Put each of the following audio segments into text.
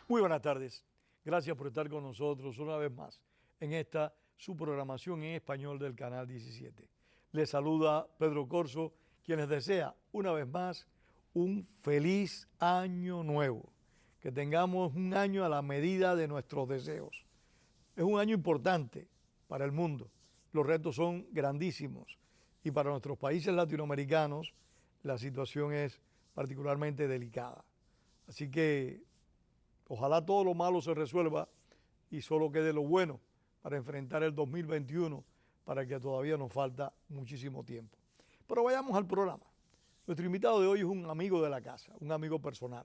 Muy buenas tardes. Gracias por estar con nosotros una vez más en esta su programación en español del Canal 17. Les saluda Pedro Corzo, quien les desea una vez más un feliz año nuevo. Que tengamos un año a la medida de nuestros deseos. Es un año importante para el mundo. Los retos son grandísimos y para nuestros países latinoamericanos la situación es particularmente delicada. Así que ojalá todo lo malo se resuelva y solo quede lo bueno para enfrentar el 2021, para que todavía nos falta muchísimo tiempo. Pero vayamos al programa. Nuestro invitado de hoy es un amigo de la casa, un amigo personal.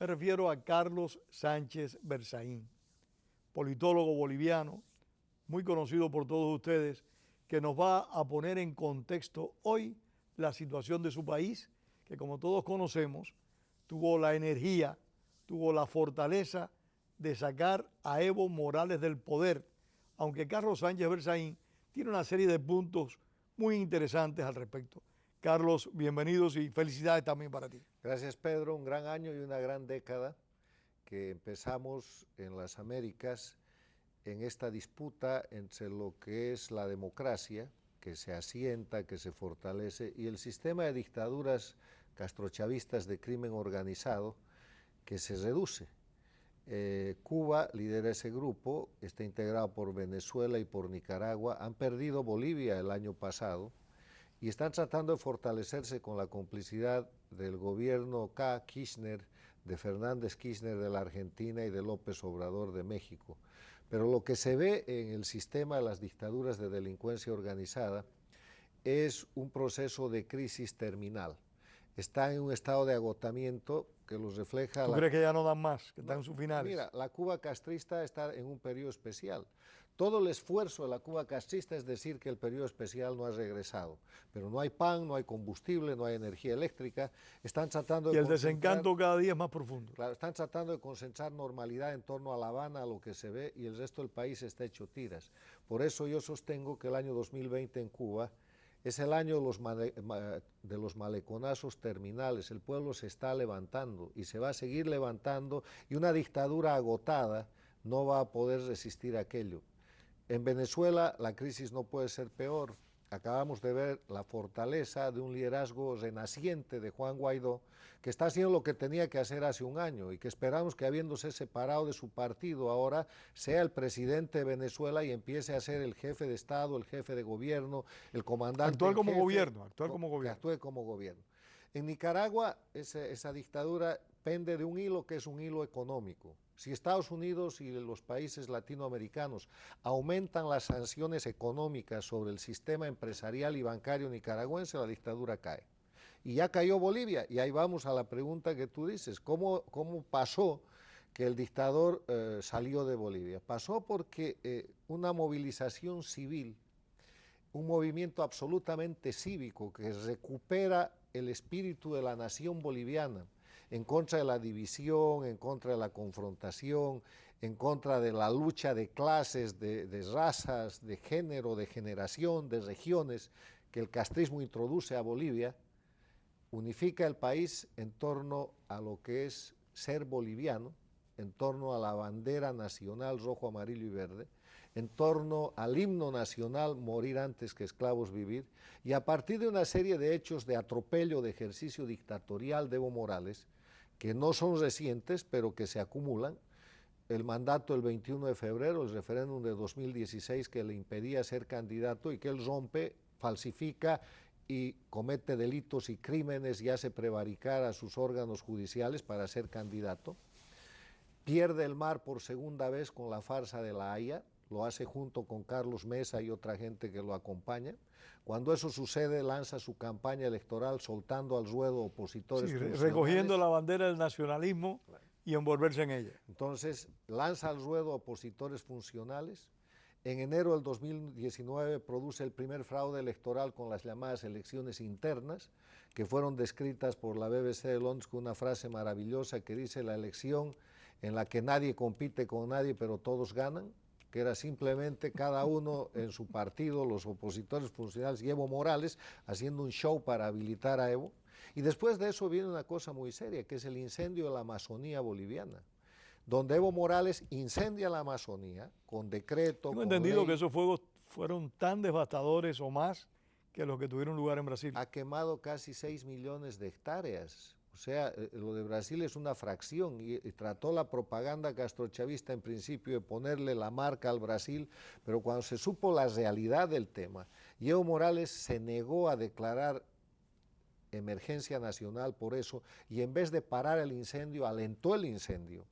Me refiero a Carlos Sánchez Berzaín, politólogo boliviano, muy conocido por todos ustedes, que nos va a poner en contexto hoy la situación de su país, que como todos conocemos, tuvo la energía, tuvo la fortaleza de sacar a Evo Morales del poder, aunque Carlos Sánchez Berzaín tiene una serie de puntos muy interesantes al respecto. Carlos, bienvenidos y felicidades también para ti. Gracias, Pedro. Un gran año y una gran década que empezamos en las Américas en esta disputa entre lo que es la democracia, que se asienta, que se fortalece, y el sistema de dictaduras castrochavistas de crimen organizado, que se reduce. Cuba lidera ese grupo, está integrado por Venezuela y por Nicaragua, han perdido Bolivia el año pasado y están tratando de fortalecerse con la complicidad del gobierno Kirchner, de Fernández Kirchner de la Argentina y de López Obrador de México. Pero lo que se ve en el sistema de las dictaduras de delincuencia organizada es un proceso de crisis terminal. Está en un estado de agotamiento que los refleja... ¿Tú crees que ya no dan más, que están en sus finales? Mira, la Cuba castrista está en un periodo especial. Todo el esfuerzo de la Cuba castrista es decir que el periodo especial no ha regresado. Pero no hay pan, no hay combustible, no hay energía eléctrica. Están tratando de... Y el desencanto cada día es más profundo. Claro, están tratando de concentrar normalidad en torno a La Habana, a lo que se ve, y el resto del país está hecho tiras. Por eso yo sostengo que el año 2020 en Cuba es el año de los maleconazos terminales. El pueblo se está levantando y se va a seguir levantando, y una dictadura agotada no va a poder resistir aquello. En Venezuela la crisis no puede ser peor. Acabamos de ver la fortaleza de un liderazgo renaciente de Juan Guaidó, que está haciendo lo que tenía que hacer hace un año y que esperamos que, habiéndose separado de su partido, ahora sea el presidente de Venezuela y empiece a ser el jefe de Estado, el jefe de gobierno, el comandante actual como jefe, gobierno, que actúe como gobierno. En Nicaragua esa dictadura pende de un hilo que es un hilo económico. Si Estados Unidos y los países latinoamericanos aumentan las sanciones económicas sobre el sistema empresarial y bancario nicaragüense, la dictadura cae. Y ya cayó Bolivia, y ahí vamos a la pregunta que tú dices, ¿cómo pasó que el dictador salió de Bolivia? Pasó porque una movilización civil, un movimiento absolutamente cívico que recupera el espíritu de la nación boliviana, en contra de la división, en contra de la confrontación, en contra de la lucha de clases, de razas, de género, de generación, de regiones, que el castrismo introduce a Bolivia, unifica el país en torno a lo que es ser boliviano, en torno a la bandera nacional rojo, amarillo y verde, en torno al himno nacional morir antes que esclavos vivir, y a partir de una serie de hechos de atropello, de ejercicio dictatorial de Evo Morales, que no son recientes, pero que se acumulan, el mandato del 21 de febrero, el referéndum de 2016 que le impedía ser candidato y que él rompe, falsifica y comete delitos y crímenes y hace prevaricar a sus órganos judiciales para ser candidato. Pierde el mar por segunda vez con la farsa de La Haya, lo hace junto con Carlos Mesa y otra gente que lo acompaña. Cuando eso sucede, lanza su campaña electoral soltando al ruedo opositores funcionales. Recogiendo la bandera del nacionalismo y envolverse en ella. Entonces, lanza al ruedo opositores funcionales. En enero del 2019 produce el primer fraude electoral con las llamadas elecciones internas, que fueron descritas por la BBC de Londres con una frase maravillosa que dice: la elección en la que nadie compite con nadie pero todos ganan, que era simplemente cada uno en su partido, los opositores funcionales y Evo Morales haciendo un show para habilitar a Evo. Y después de eso viene una cosa muy seria, que es el incendio de la Amazonía boliviana. donde Evo Morales incendia la Amazonía con decreto, Tengo con entendido ley. que esos fuegos fueron tan devastadores o más que los que tuvieron lugar en Brasil. Ha quemado casi 6 millones de hectáreas. O sea, lo de Brasil es una fracción y trató la propaganda castrochavista en principio de ponerle la marca al Brasil, pero cuando se supo la realidad del tema, y Evo Morales se negó a declarar emergencia nacional por eso, y en vez de parar el incendio, alentó el incendio.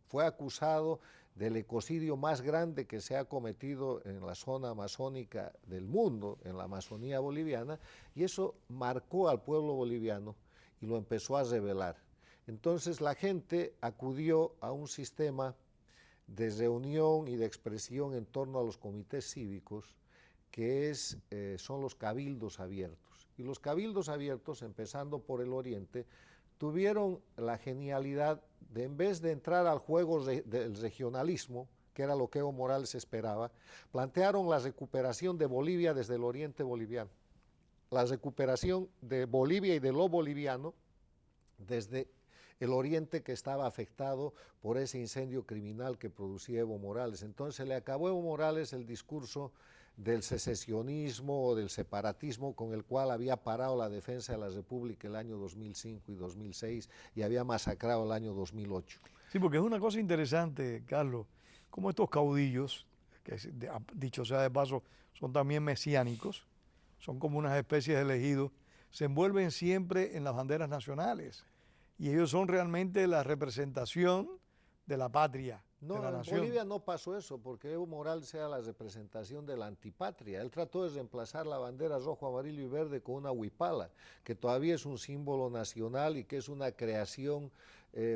Fue acusado del ecocidio más grande que se ha cometido en la zona amazónica del mundo, en la Amazonía boliviana, y eso marcó al pueblo boliviano y lo empezó a rebelar. Entonces la gente acudió a un sistema de reunión y de expresión en torno a los comités cívicos, que son los cabildos abiertos. Y los cabildos abiertos, empezando por el oriente, tuvieron la genialidad de, en vez de entrar al juego del regionalismo, que era lo que Evo Morales esperaba, plantearon la recuperación de Bolivia desde el oriente boliviano, la recuperación de Bolivia y de lo boliviano desde el oriente que estaba afectado por ese incendio criminal que producía Evo Morales. Entonces le acabó a Evo Morales el discurso del secesionismo o del separatismo con el cual había parado la defensa de la República el año 2005 y 2006 y había masacrado el año 2008. Sí, porque es una cosa interesante, Carlos, como estos caudillos, que dicho sea de paso, son también mesiánicos, son como unas especies de elegidos, se envuelven siempre en las banderas nacionales y ellos son realmente la representación de la patria, no, de la en nación. Bolivia no pasó eso, porque Evo Morales era la representación de la antipatria. Él trató de reemplazar la bandera rojo, amarillo y verde con una huipala, que todavía es un símbolo nacional y que es una creación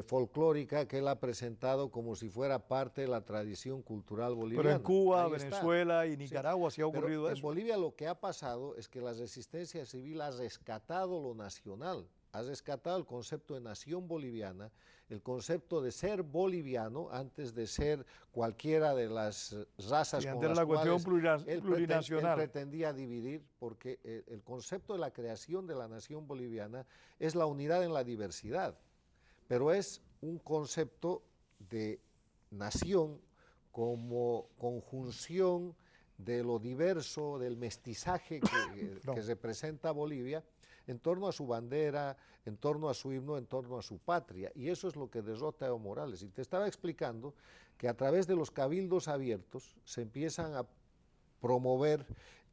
folclórica que él ha presentado como si fuera parte de la tradición cultural boliviana. Pero en Cuba, ahí Venezuela está. y Nicaragua sí ha ocurrido Pero eso. en Bolivia lo que ha pasado es que la resistencia civil ha rescatado lo nacional, ha rescatado el concepto de nación boliviana, el concepto de ser boliviano antes de ser cualquiera de las razas Sí, con antes las era la cuestión cuales él plurinacional. pretendía dividir, porque el concepto de la creación de la nación boliviana es la unidad en la diversidad, pero es un concepto de nación como conjunción de lo diverso, del mestizaje que representa Bolivia, en torno a su bandera, en torno a su himno, en torno a su patria. Y eso es lo que derrota a Evo Morales. Y te estaba explicando que a través de los cabildos abiertos se empiezan a promover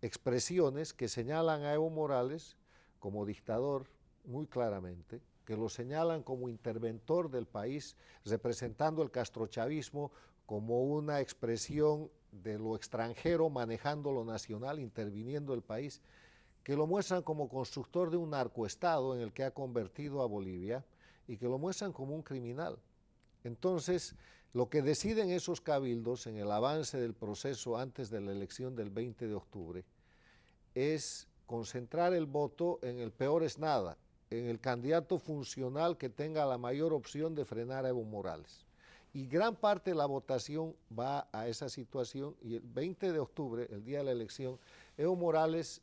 expresiones que señalan a Evo Morales como dictador muy claramente, que lo señalan como interventor del país, representando el castrochavismo como una expresión de lo extranjero manejando lo nacional, interviniendo el país, que lo muestran como constructor de un narcoestado en el que ha convertido a Bolivia y que lo muestran como un criminal. Entonces, lo que deciden esos cabildos en el avance del proceso antes de la elección del 20 de octubre es concentrar el voto en el peor es nada, en el candidato funcional que tenga la mayor opción de frenar a Evo Morales. Y gran parte de la votación va a esa situación y el 20 de octubre, el día de la elección, Evo Morales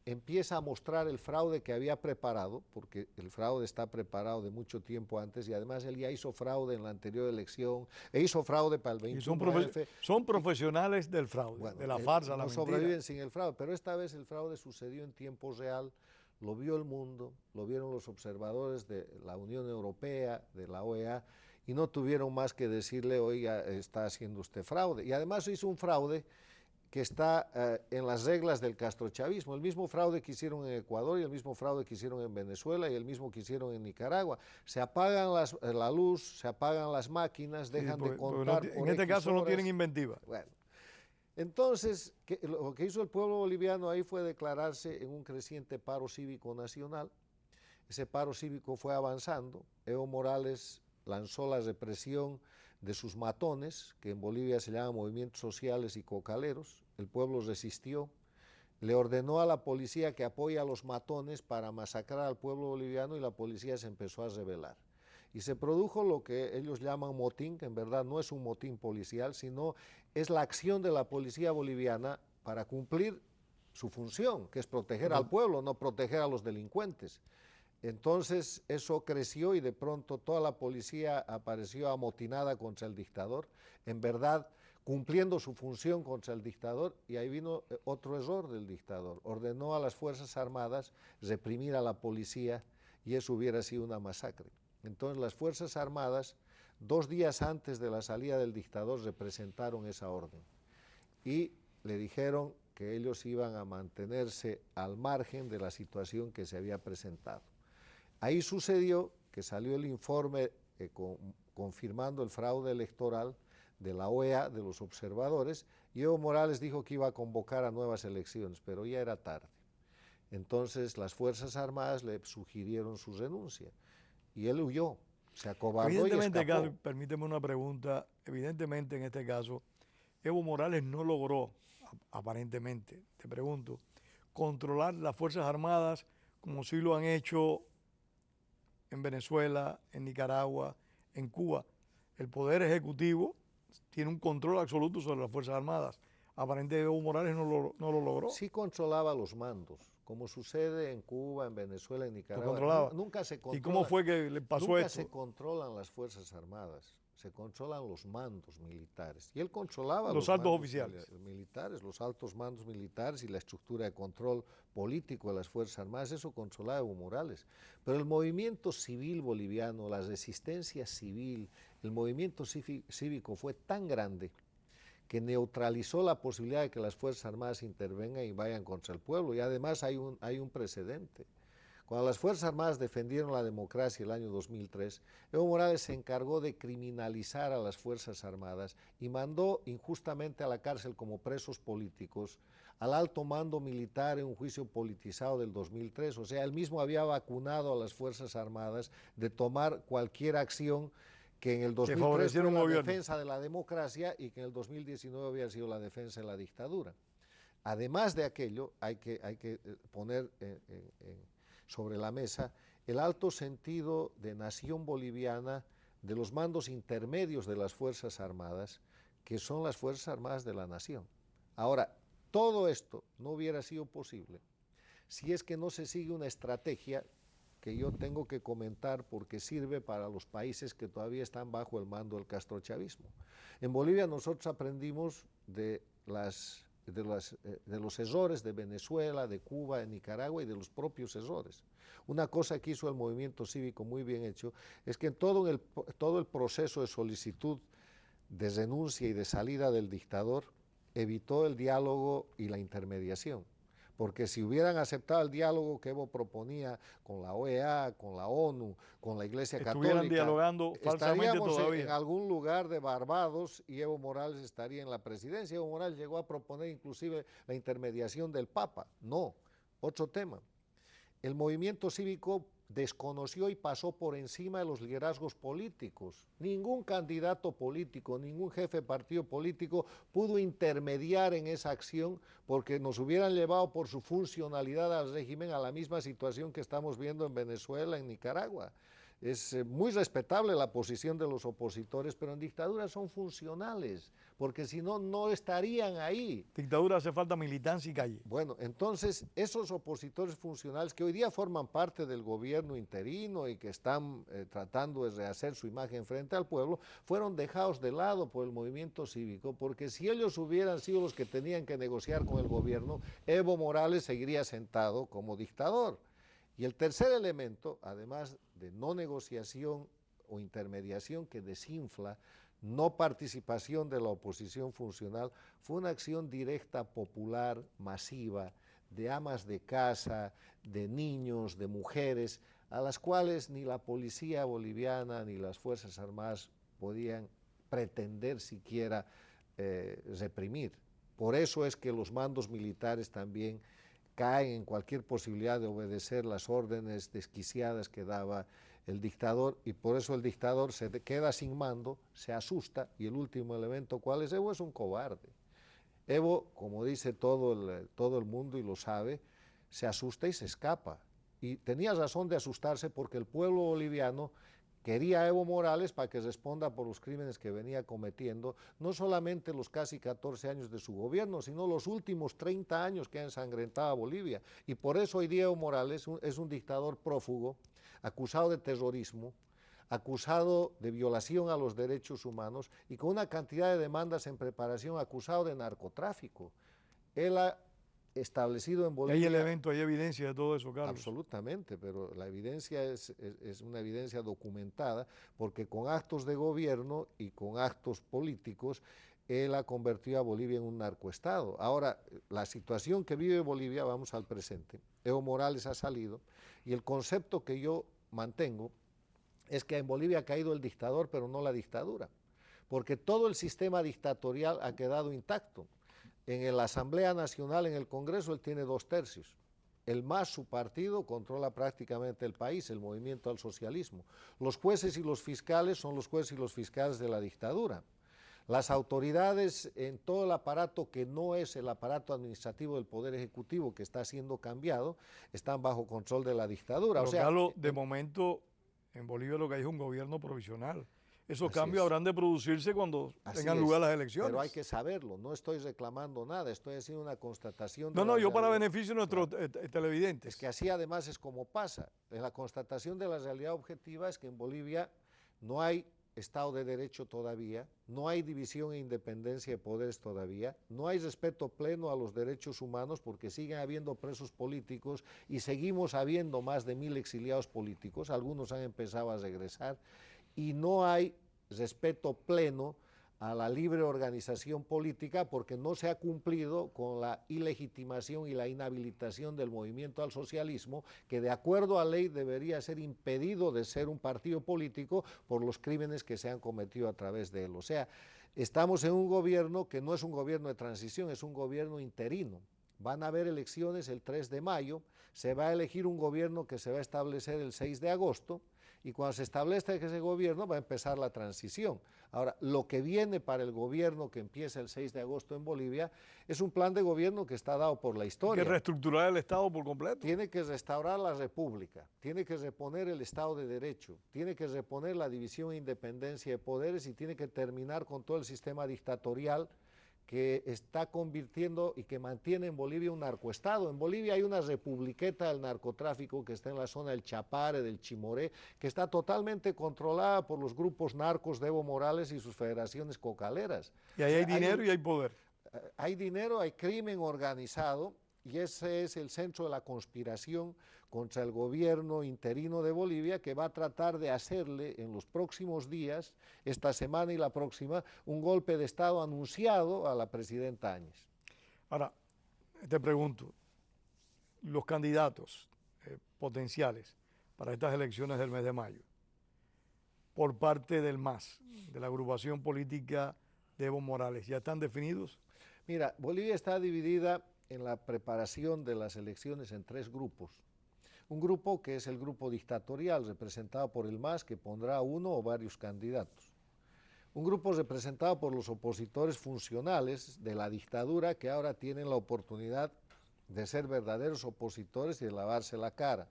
empieza a mostrar el fraude que había preparado, porque el fraude está preparado de mucho tiempo antes y además él ya hizo fraude en la anterior elección, e hizo fraude para el 21F. Son profesionales del fraude, bueno, de la farsa, la mentira. No sobreviven sin el fraude, pero esta vez el fraude sucedió en tiempo real, lo vio el mundo, lo vieron los observadores de la Unión Europea, de la OEA, y no tuvieron más que decirle, oiga, está haciendo usted fraude. Y además hizo un fraude que está en las reglas del castrochavismo, el mismo fraude que hicieron en Ecuador y el mismo fraude que hicieron en Venezuela y el mismo que hicieron en Nicaragua. Se apagan la luz, se apagan las máquinas, dejan de contar. En este caso no tienen inventiva. Bueno, entonces lo que hizo el pueblo boliviano ahí fue declararse en un creciente paro cívico nacional. Ese paro cívico fue avanzando. Evo Morales lanzó la represión de sus matones, que en Bolivia se llaman movimientos sociales y cocaleros. El pueblo resistió, le ordenó a la policía que apoye a los matones para masacrar al pueblo boliviano y la policía se empezó a rebelar. Y se produjo lo que ellos llaman motín, que en verdad no es un motín policial, sino es la acción de la policía boliviana para cumplir su función, que es proteger al pueblo, no proteger a los delincuentes. Entonces eso creció y de pronto toda la policía apareció amotinada contra el dictador, en verdad cumpliendo su función contra el dictador, y ahí vino otro error del dictador. Ordenó a las Fuerzas Armadas reprimir a la policía y eso hubiera sido una masacre. Entonces las Fuerzas Armadas, 2 días antes de la salida del dictador, representaron esa orden y le dijeron que ellos iban a mantenerse al margen de la situación que se había presentado. Ahí sucedió que salió el informe confirmando el fraude electoral de la OEA, de los observadores, y Evo Morales dijo que iba a convocar a nuevas elecciones, pero ya era tarde. Entonces las Fuerzas Armadas le sugirieron su renuncia y él huyó, se acobardó y escapó. Permíteme una pregunta, evidentemente en este caso, Evo Morales no logró, aparentemente, te pregunto, controlar las Fuerzas Armadas como sí lo han hecho en Venezuela, en Nicaragua, en Cuba. El Poder Ejecutivo tiene un control absoluto sobre las Fuerzas Armadas. Aparentemente Evo Morales no lo logró. Sí controlaba los mandos, como sucede en Cuba, en Venezuela, en Nicaragua. ¿Lo controlaba? Nunca se controla. ¿Y cómo fue que le pasó nunca esto? Se controlan las Fuerzas Armadas, se controlan los mandos militares. Y él controlaba los altos oficiales militares, los altos mandos militares y la estructura de control político de las Fuerzas Armadas, eso controlaba Evo Morales. Pero el movimiento civil boliviano, la resistencia civil, el movimiento cívico fue tan grande que neutralizó la posibilidad de que las Fuerzas Armadas intervengan y vayan contra el pueblo. Y además hay un precedente. Cuando las Fuerzas Armadas defendieron la democracia el año 2003, Evo Morales se encargó de criminalizar a las Fuerzas Armadas y mandó injustamente a la cárcel como presos políticos al alto mando militar en un juicio politizado del 2003. O sea, él mismo había vacunado a las Fuerzas Armadas de tomar cualquier acción que en el 2003 fue la defensa de la democracia y que en el 2019 había sido la defensa de la dictadura. Además de aquello, hay que poner sobre la mesa el alto sentido de nación boliviana de los mandos intermedios de las Fuerzas Armadas, que son las Fuerzas Armadas de la nación. Ahora, todo esto no hubiera sido posible si es que no se sigue una estrategia que yo tengo que comentar porque sirve para los países que todavía están bajo el mando del castrochavismo. En Bolivia nosotros aprendimos de los errores de Venezuela, de Cuba, de Nicaragua y de los propios errores. Una cosa que hizo el movimiento cívico muy bien hecho es que en todo el proceso de solicitud de renuncia y de salida del dictador evitó el diálogo y la intermediación. Porque si hubieran aceptado el diálogo que Evo proponía con la OEA, con la ONU, con la Iglesia Católica, dialogando falsamente todavía en algún lugar de Barbados y Evo Morales estaría en la presidencia. Evo Morales llegó a proponer inclusive la intermediación del Papa. No, otro tema. El movimiento cívico desconoció y pasó por encima de los liderazgos políticos. Ningún candidato político, ningún jefe de partido político pudo intermediar en esa acción porque nos hubieran llevado por su funcionalidad al régimen a la misma situación que estamos viendo en Venezuela, en Nicaragua. Es muy respetable la posición de los opositores, pero en dictaduras son funcionales, porque si no, no estarían ahí. Dictadura hace falta militancia y calle. Bueno, entonces esos opositores funcionales que hoy día forman parte del gobierno interino y que están tratando de rehacer su imagen frente al pueblo, fueron dejados de lado por el movimiento cívico, porque si ellos hubieran sido los que tenían que negociar con el gobierno, Evo Morales seguiría sentado como dictador. Y el tercer elemento, además de no negociación o intermediación que desinfla, no participación de la oposición funcional, fue una acción directa, popular, masiva, de amas de casa, de niños, de mujeres, a las cuales ni la policía boliviana ni las Fuerzas Armadas podían pretender siquiera reprimir. Por eso es que los mandos militares también caen en cualquier posibilidad de obedecer las órdenes desquiciadas que daba el dictador, y por eso el dictador se queda sin mando, se asusta, y el último elemento, ¿cuál es? Evo es un cobarde. Evo, como dice todo el mundo y lo sabe, se asusta y se escapa. Y tenía razón de asustarse porque el pueblo boliviano quería a Evo Morales para que responda por los crímenes que venía cometiendo, no solamente los casi 14 años de su gobierno, sino los últimos 30 años que ha ensangrentado a Bolivia. Y por eso hoy día Evo Morales es un dictador prófugo acusado de terrorismo, acusado de violación a los derechos humanos y con una cantidad de demandas en preparación, acusado de narcotráfico. Él ha establecido en Bolivia... Hay elementos, hay evidencia de todo eso, Carlos. Absolutamente, pero la evidencia es una evidencia documentada, porque con actos de gobierno y con actos políticos, él ha convertido a Bolivia en un narcoestado. Ahora, la situación que vive Bolivia, vamos al presente, Evo Morales ha salido, y el concepto que yo mantengo es que en Bolivia ha caído el dictador, pero no la dictadura, porque todo el sistema dictatorial ha quedado intacto. En la Asamblea Nacional, en el Congreso, él tiene 2/3. El MAS, su partido, controla prácticamente el país, el movimiento al socialismo. Los jueces y los fiscales son los jueces y los fiscales de la dictadura. Las autoridades en todo el aparato que no es el aparato administrativo del Poder Ejecutivo, que está siendo cambiado, están bajo control de la dictadura. Pero, Carlos, de momento, en Bolivia lo que hay es un gobierno provisional. Esos cambios habrán de producirse cuando tengan lugar las elecciones. Pero hay que saberlo, no estoy reclamando nada, estoy haciendo una constatación. No, yo para beneficio de nuestros televidentes. Es que así además es como pasa. En la constatación de la realidad objetiva es que en Bolivia no hay Estado de Derecho todavía, no hay división e independencia de poderes todavía, no hay respeto pleno a los derechos humanos porque siguen habiendo presos políticos y seguimos habiendo más de 1000 exiliados políticos, algunos han empezado a regresar, y no hay respeto pleno a la libre organización política porque no se ha cumplido con la ilegitimación y la inhabilitación del movimiento al socialismo, que de acuerdo a ley debería ser impedido de ser un partido político por los crímenes que se han cometido a través de él. O sea, estamos en un gobierno que no es un gobierno de transición, es un gobierno interino. Van a haber elecciones el 3 de mayo, se va a elegir un gobierno que se va a establecer el 6 de agosto, y cuando se establezca ese gobierno va a empezar la transición. Ahora, lo que viene para el gobierno que empieza el 6 de agosto en Bolivia es un plan de gobierno que está dado por la historia. Hay que reestructurar el Estado por completo. Tiene que restaurar la república, tiene que reponer el Estado de Derecho, tiene que reponer la división e independencia de poderes y tiene que terminar con todo el sistema dictatorial que está convirtiendo y que mantiene en Bolivia un narcoestado. En Bolivia hay una republiqueta del narcotráfico que está en la zona del Chapare, del Chimoré, que está totalmente controlada por los grupos narcos de Evo Morales y sus federaciones cocaleras. Y ahí hay dinero y hay poder. Hay dinero, hay crimen organizado, y ese es el centro de la conspiración contra el gobierno interino de Bolivia, que va a tratar de hacerle en los próximos días, esta semana y la próxima, un golpe de Estado anunciado a la presidenta Áñez. Ahora, te pregunto, los candidatos potenciales para estas elecciones del mes de mayo, por parte del MAS, de la agrupación política de Evo Morales, ¿ya están definidos? Mira, Bolivia está dividida en la preparación de las elecciones en 3 grupos. Un grupo que es el grupo dictatorial, representado por el MAS, que pondrá uno o varios candidatos. Un grupo representado por los opositores funcionales de la dictadura, que ahora tienen la oportunidad de ser verdaderos opositores y de lavarse la cara.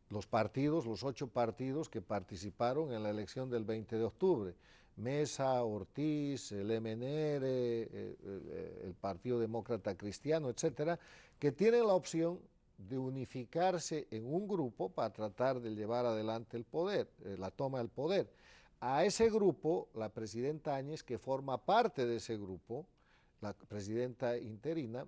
Los partidos, los 8 partidos que participaron en la elección del 20 de octubre, Mesa, Ortiz, el MNR, el Partido Demócrata Cristiano, etcétera, que tienen la opción de unificarse en un grupo para tratar de llevar adelante el poder, la toma del poder. A ese grupo, la presidenta Áñez, que forma parte de ese grupo, la presidenta interina,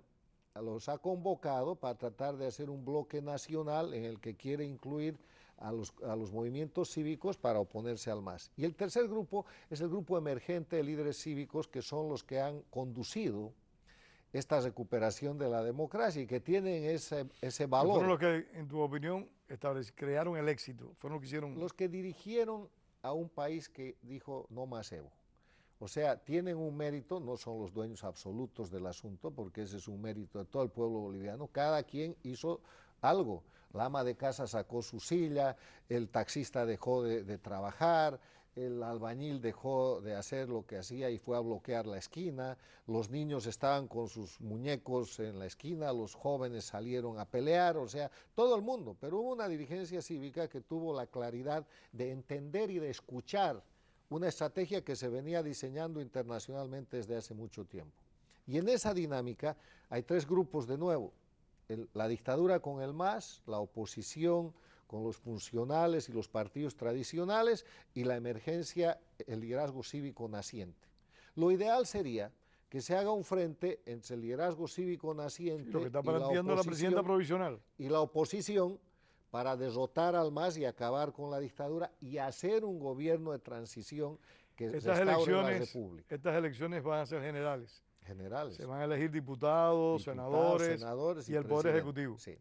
los ha convocado para tratar de hacer un bloque nacional en el que quiere incluir a los movimientos cívicos para oponerse al MAS. Y el tercer grupo es el grupo emergente de líderes cívicos, que son los que han conducido esta recuperación de la democracia y que tienen ese valor. Fueron los que, en tu opinión, crearon el éxito, fueron los que hicieron... Los que dirigieron a un país que dijo no más Evo. O sea, tienen un mérito, no son los dueños absolutos del asunto, porque ese es un mérito de todo el pueblo boliviano, cada quien hizo algo. La ama de casa sacó su silla, el taxista dejó de trabajar, el albañil dejó de hacer lo que hacía y fue a bloquear la esquina, los niños estaban con sus muñecos en la esquina, los jóvenes salieron a pelear, o sea, todo el mundo, pero hubo una dirigencia cívica que tuvo la claridad de entender y de escuchar una estrategia que se venía diseñando internacionalmente desde hace mucho tiempo. Y en esa dinámica hay 3 grupos de nuevo, la dictadura con el MAS, la oposición con los funcionales y los partidos tradicionales y la emergencia, el liderazgo cívico naciente. Lo ideal sería que se haga un frente entre el liderazgo cívico naciente Sí, lo que está planteando la presidenta provisional. y la oposición para derrotar al MAS y acabar con la dictadura y hacer un gobierno de transición que restaure la república. Estas elecciones van a ser generales. Generales. Se van a elegir diputados, senadores y el Poder Ejecutivo. Sí,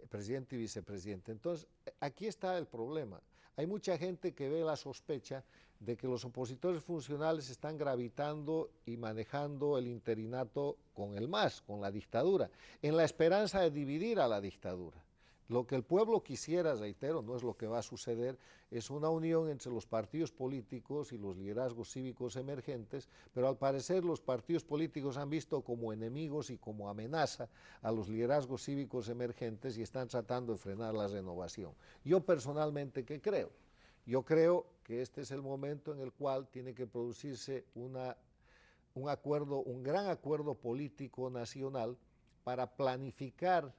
presidente y vicepresidente. Entonces, aquí está el problema. Hay mucha gente que ve la sospecha de que los opositores funcionales están gravitando y manejando el interinato con el MAS, con la dictadura, en la esperanza de dividir a la dictadura. Lo que el pueblo quisiera, reitero, no es lo que va a suceder, es una unión entre los partidos políticos y los liderazgos cívicos emergentes, pero al parecer los partidos políticos han visto como enemigos y como amenaza a los liderazgos cívicos emergentes y están tratando de frenar la renovación. Yo personalmente, ¿qué creo? Yo creo que este es el momento en el cual tiene que producirse un gran acuerdo político nacional para planificar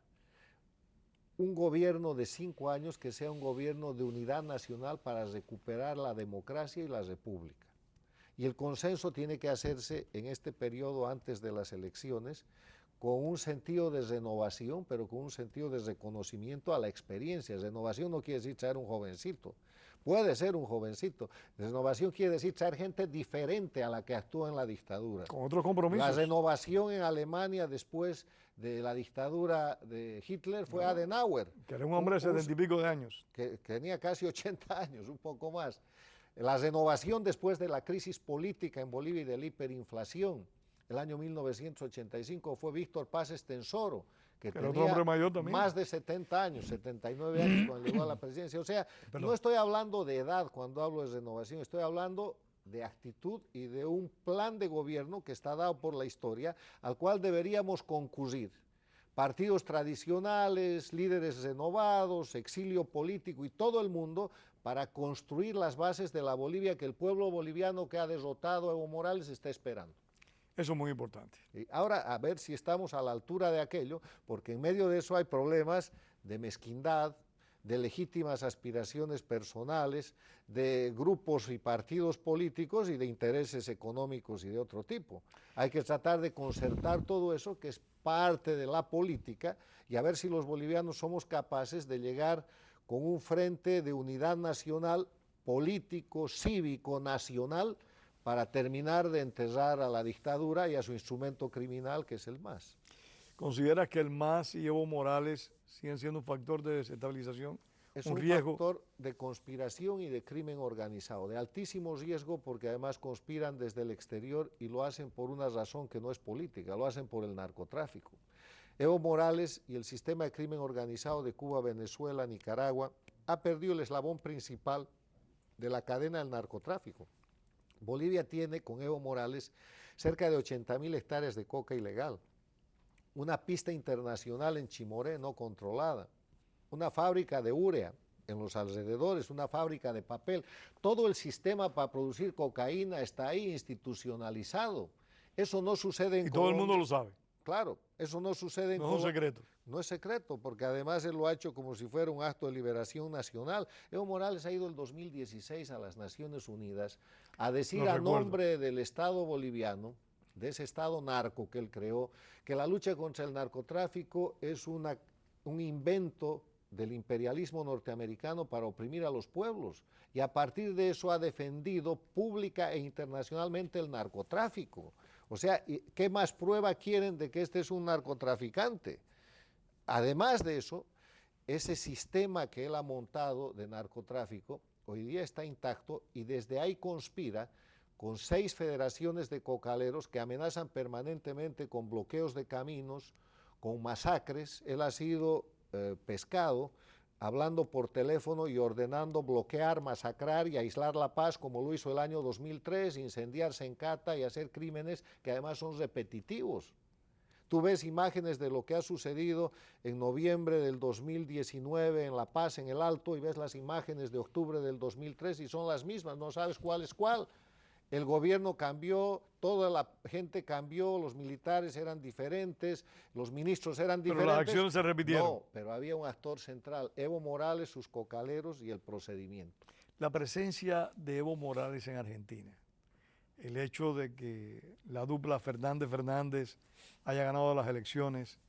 un gobierno de 5 años que sea un gobierno de unidad nacional para recuperar la democracia y la república. Y el consenso tiene que hacerse en este periodo antes de las elecciones con un sentido de renovación, pero con un sentido de reconocimiento a la experiencia. Renovación no quiere decir traer un jovencito, puede ser un jovencito. Renovación quiere decir traer gente diferente a la que actúa en la dictadura. Con otros compromisos. La renovación en Alemania después de la dictadura de Hitler fue Adenauer. Que era un hombre de 70 y pico de años. Que tenía casi 80 años, un poco más. La renovación después de la crisis política en Bolivia y de la hiperinflación, el año 1985, fue Víctor Paz Estenssoro, que tenía otro hombre mayor también. Más de 70 años, 79 años cuando llegó a la presidencia. O sea, no estoy hablando de edad cuando hablo de renovación, estoy hablando de actitud y de un plan de gobierno que está dado por la historia, al cual deberíamos concurrir. Partidos tradicionales, líderes renovados, exilio político y todo el mundo para construir las bases de la Bolivia que el pueblo boliviano que ha derrotado a Evo Morales está esperando. Eso es muy importante. Y ahora a ver si estamos a la altura de aquello, porque en medio de eso hay problemas de mezquindad, de legítimas aspiraciones personales, de grupos y partidos políticos y de intereses económicos y de otro tipo. Hay que tratar de concertar todo eso, que es parte de la política, y a ver si los bolivianos somos capaces de llegar con un frente de unidad nacional, político, cívico, nacional, para terminar de enterrar a la dictadura y a su instrumento criminal, que es el MAS. ¿Consideras que el MAS y Evo Morales siguen siendo un factor de desestabilización? Es un riesgo. Factor de conspiración y de crimen organizado, de altísimo riesgo, porque además conspiran desde el exterior y lo hacen por una razón que no es política, lo hacen por el narcotráfico. Evo Morales y el sistema de crimen organizado de Cuba, Venezuela, Nicaragua ha perdido el eslabón principal de la cadena del narcotráfico. Bolivia tiene con Evo Morales cerca de 80.000 hectáreas de coca ilegal, una pista internacional en Chimoré no controlada, una fábrica de urea en los alrededores, una fábrica de papel. Todo el sistema para producir cocaína está ahí institucionalizado. Eso no sucede en Colombia. Y todo el mundo lo sabe. Claro, eso no sucede en Colombia. No es un secreto. No es secreto, porque además él lo ha hecho como si fuera un acto de liberación nacional. Evo Morales ha ido el 2016 a las Naciones Unidas a decir a nombre del Estado boliviano, de ese Estado narco que él creó, que la lucha contra el narcotráfico es un invento del imperialismo norteamericano para oprimir a los pueblos, y a partir de eso ha defendido pública e internacionalmente el narcotráfico. O sea, ¿qué más prueba quieren de que este es un narcotraficante? Además de eso, ese sistema que él ha montado de narcotráfico hoy día está intacto y desde ahí conspira con 6 federaciones de cocaleros que amenazan permanentemente con bloqueos de caminos, con masacres. Él ha sido pescado hablando por teléfono y ordenando bloquear, masacrar y aislar la paz, como lo hizo el año 2003, incendiar Sencata y hacer crímenes que además son repetitivos. Tú ves imágenes de lo que ha sucedido en noviembre del 2019 en La Paz, en el Alto, y ves las imágenes de octubre del 2003 y son las mismas, no sabes cuál es cuál. el gobierno cambió, toda la gente cambió, los militares eran diferentes, los ministros eran diferentes. Pero las acciones se repitieron. No, pero había un actor central, Evo Morales, sus cocaleros y el procedimiento. La presencia de Evo Morales en Argentina, el hecho de que la dupla Fernández-Fernández haya ganado las elecciones,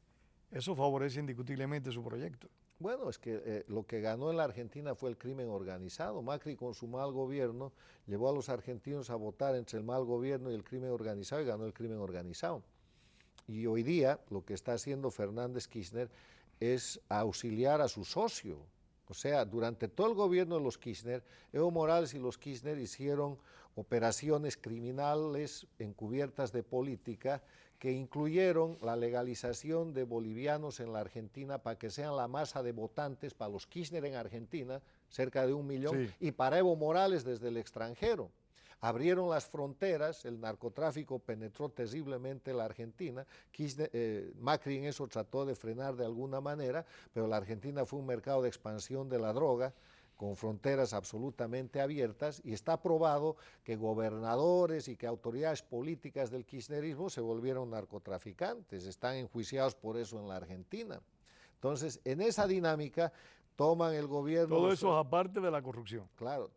eso favorece indiscutiblemente su proyecto. Bueno, es que lo que ganó en la Argentina fue el crimen organizado. Macri con su mal gobierno llevó a los argentinos a votar entre el mal gobierno y el crimen organizado y ganó el crimen organizado. Y hoy día lo que está haciendo Fernández Kirchner es auxiliar a su socio. O sea, durante todo el gobierno de los Kirchner, Evo Morales y los Kirchner hicieron operaciones criminales encubiertas de política que incluyeron la legalización de bolivianos en la Argentina para que sean la masa de votantes para los Kirchner en Argentina, cerca de 1 millón, sí, y para Evo Morales desde el extranjero. Abrieron las fronteras, el narcotráfico penetró terriblemente la Argentina, Macri en eso trató de frenar de alguna manera, pero la Argentina fue un mercado de expansión de la droga, con fronteras absolutamente abiertas, y está probado que gobernadores y que autoridades políticas del kirchnerismo se volvieron narcotraficantes, están enjuiciados por eso en la Argentina. Entonces, en esa dinámica toman el gobierno... Todo eso es aparte de la corrupción. Claro,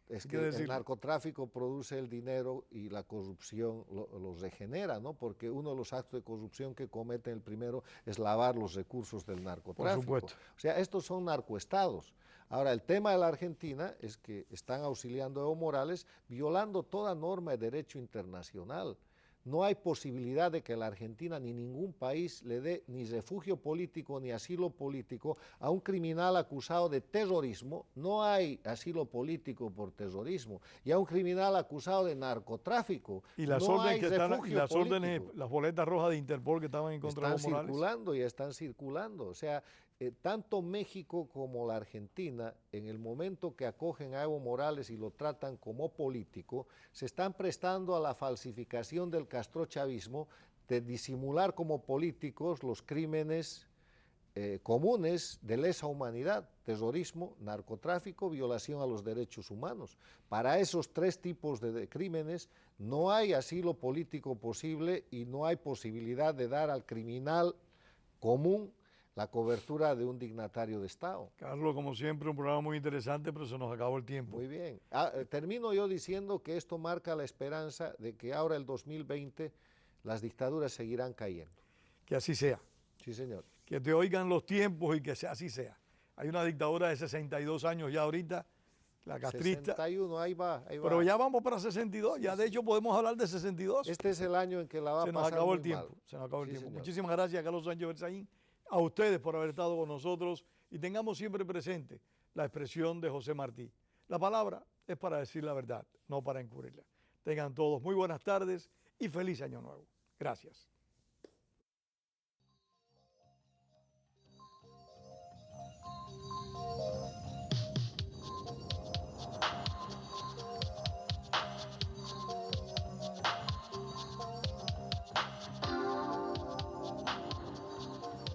es que el narcotráfico produce el dinero y la corrupción los regenera, ¿no? Porque uno de los actos de corrupción que cometen el primero es lavar los recursos del narcotráfico. Por supuesto. O sea, estos son narcoestados. Ahora, el tema de la Argentina es que están auxiliando a Evo Morales violando toda norma de derecho internacional. No hay posibilidad de que la Argentina ni ningún país le dé ni refugio político ni asilo político a un criminal acusado de terrorismo. No hay asilo político por terrorismo. Y a un criminal acusado de narcotráfico. Y las no órdenes hay que están, y las político. órdenes, las boletas rojas de Interpol que estaban en contra de Evo Morales. Están circulando y están circulando. O sea, tanto México como la Argentina, en el momento que acogen a Evo Morales y lo tratan como político, se están prestando a la falsificación del castrochavismo de disimular como políticos los crímenes comunes de lesa humanidad: terrorismo, narcotráfico, violación a los derechos humanos. Para esos 3 tipos de crímenes no hay asilo político posible y no hay posibilidad de dar al criminal común la cobertura de un dignatario de Estado. Carlos, como siempre, un programa muy interesante, pero se nos acabó el tiempo. Muy bien. Termino yo diciendo que esto marca la esperanza de que ahora, el 2020, las dictaduras seguirán cayendo. Que así sea. Sí, señor. Que te oigan los tiempos y que así sea. Hay una dictadura de 62 años ya ahorita, la castrista. 61, ahí va. Pero ya vamos para 62, ya de hecho podemos hablar de 62. Este es el año en que la va a pasar. Se nos acabó el muy tiempo. mal. Se nos acabó el tiempo. Señor. Muchísimas gracias, Carlos Sánchez Berzaín, a ustedes por haber estado con nosotros, y tengamos siempre presente la expresión de José Martí. La palabra es para decir la verdad, no para encubrirla. Tengan todos muy buenas tardes y feliz año nuevo. Gracias.